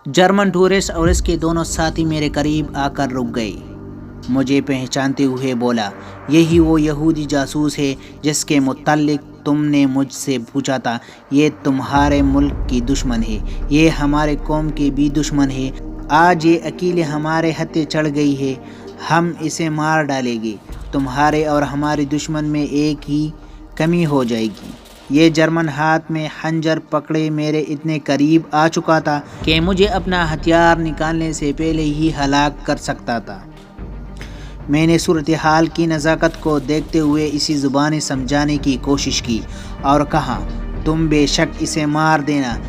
German tourist और इसके दोनों साथी मेरे करीब आकर रुक गए। मुझे पहचानते हुए बोला, यही वो यहूदी जासूस है जिसके मुताल्लिक तुमने मुझसे पूछा था। ये तुम्हारे मुल्क की दुश्मन है, ये हमारे कौम की भी दुश्मन है। आज ये अकेले हमारे हत्थे चढ़ गई है, हम इसे मार डालेंगे। तुम्हारे और हमारे दुश्मन में एक ही कमी हो जाएगी। ये जर्मन हाथ में खंजर पकड़े मेरे इतने करीब आ चुका था कि मुझे अपना हथियार निकालने से पहले ही हलाक कर सकता था। मैंने सूरत हाल की नज़ाकत को देखते हुए इसी ज़ुबानी समझाने की कोशिश की और कहा, तुम बेशक इसे मार देना,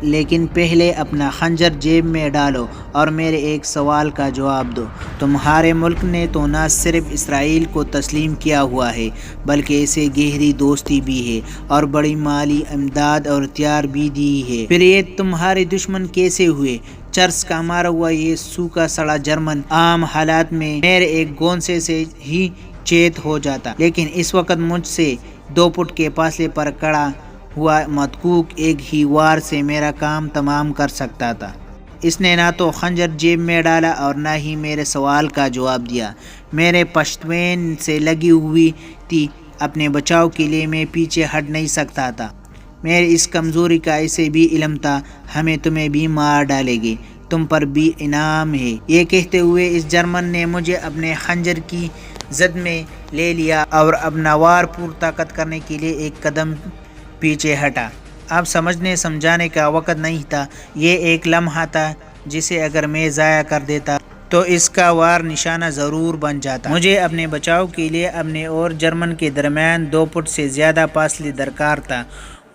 लेकिन पहले अपना खंजर जेब में डालो और मेरे एक सवाल का जवाब दो। तुम्हारे मुल्क ने तो न सिर्फ इसराइल को तस्लीम किया हुआ है, बल्कि इसे गहरी दोस्ती भी है और बड़ी माली इमदाद और हथियार भी दी है। फिर ये तुम्हारे दुश्मन कैसे हुए? चर्च का मारा हुआ ये सूखा सड़ा जर्मन आम हालात में मेरे एक गोंसे से ही चेत हो जाता, लेकिन इस वक्त मुझसे 2 फुट के फासले पर खड़ा हुआ मदकूक एक ही वार से मेरा काम तमाम कर सकता था। इसने ना तो खंजर जेब में डाला और ना ही मेरे सवाल का जवाब दिया। मेरे पश्तवैन से लगी हुई थी, अपने बचाव के लिए मैं पीछे हट नहीं सकता था। मेरी इस कमज़ोरी का इसे भी इल्म था, हमें तुम्हें भी मार डालेगी, तुम पर भी इनाम है। ये कहते हुए इस जर्मन ने मुझे अपने खंजर की जद में ले लिया और अपना वार पूरी ताकत करने के लिए एक कदम पीछे हटा। अब समझने समझाने का वक़्त नहीं था। ये एक लम्हा था जिसे अगर मैं ज़ाया कर देता तो इसका वार निशाना ज़रूर बन जाता। मुझे अपने बचाव के लिए अपने और जर्मन के दरमियान 2 फुट से ज़्यादा फासले दरकार था।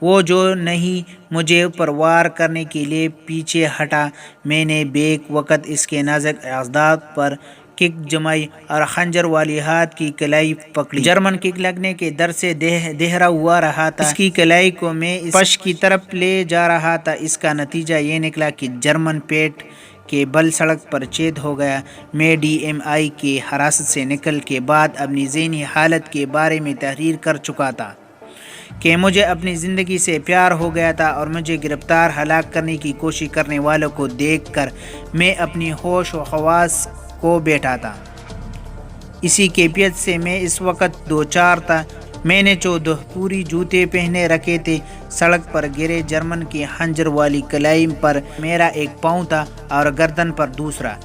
वो जो नहीं मुझे पर वार करने के लिए पीछे हटा। मैंने बेक वक़्त इसके नाजुक अज़दाद पर किक जमाई और खंजर वाली हाथ की कलाई पकड़ी। जर्मन किक लगने के दर से देहरा हुआ रहा था। इसकी कलाई को मैं इस पश की तरफ ले जा रहा था। इसका नतीजा ये निकला कि जर्मन पेट के बल सड़क पर चेत हो गया। मैं DMI के हिरासत से निकल के बाद अपनी ज़हनी हालत के बारे में तहरीर कर चुका था कि मुझे अपनी ज़िंदगी से प्यार हो गया था और मुझे गिरफ्तार हलाक करने की कोशिश करने वालों को देखकर मैं अपनी होश व हवास को बैठा था। इसी कैफियत से मैं इस वक्त 2-4 था। मैंने 14 पूरी जूते पहने रखे थे। सड़क पर गिरे जर्मन की खंजर वाली कलाई पर मेरा एक पाँव था और गर्दन पर दूसरा।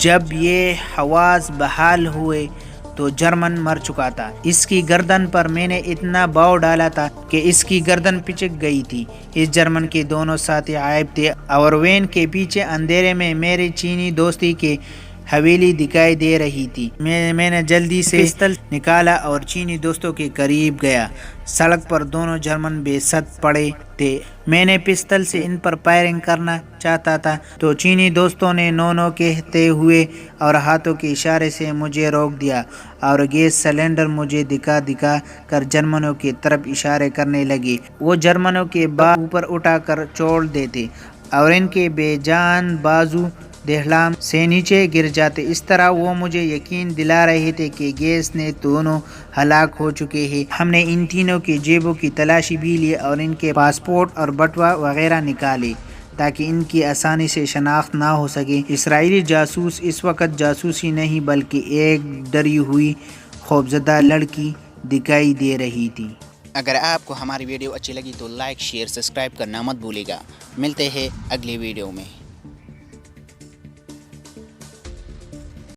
जब ये हवास बहाल हुए तो जर्मन मर चुका था। इसकी गर्दन पर मैंने इतना बाव डाला था कि इसकी गर्दन पिचक गई थी। इस जर्मन के दोनों साथी गायब थे और वैन के पीछे अंधेरे में मेरे चीनी दोस्ती के हवेली दिखाई दे रही थी। मैंने जल्दी से पिस्तल निकाला और चीनी दोस्तों के करीब गया। सड़क पर दोनों जर्मन बेसत पड़े थे। मैंने पिस्तल से इन पर फायरिंग करना चाहता था तो चीनी दोस्तों ने नो नो कहते हुए और हाथों के इशारे से मुझे रोक दिया और गैस सिलेंडर मुझे दिखा कर जर्मनों की तरफ इशारे करने लगे। वो जर्मनों के बाल ऊपर उठाकर छोड़ देते और इनके बेजान बाजू देहलाम से नीचे गिर जाते। इस तरह वो मुझे यकीन दिला रहे थे कि गैस ने दोनों हलाक हो चुके हैं। हमने इन तीनों की जेबों की तलाशी भी ली और इनके पासपोर्ट और बटवा वगैरह निकाले ताकि इनकी आसानी से शनाख्त ना हो सके। इसराइली जासूस इस वक्त जासूसी नहीं बल्कि एक डरी हुई खौफजदा लड़की दिखाई दे रही थी। अगर आपको हमारी वीडियो अच्छी लगी तो लाइक शेयर सब्सक्राइब करना मत भूलिएगा। मिलते हैं अगली वीडियो में।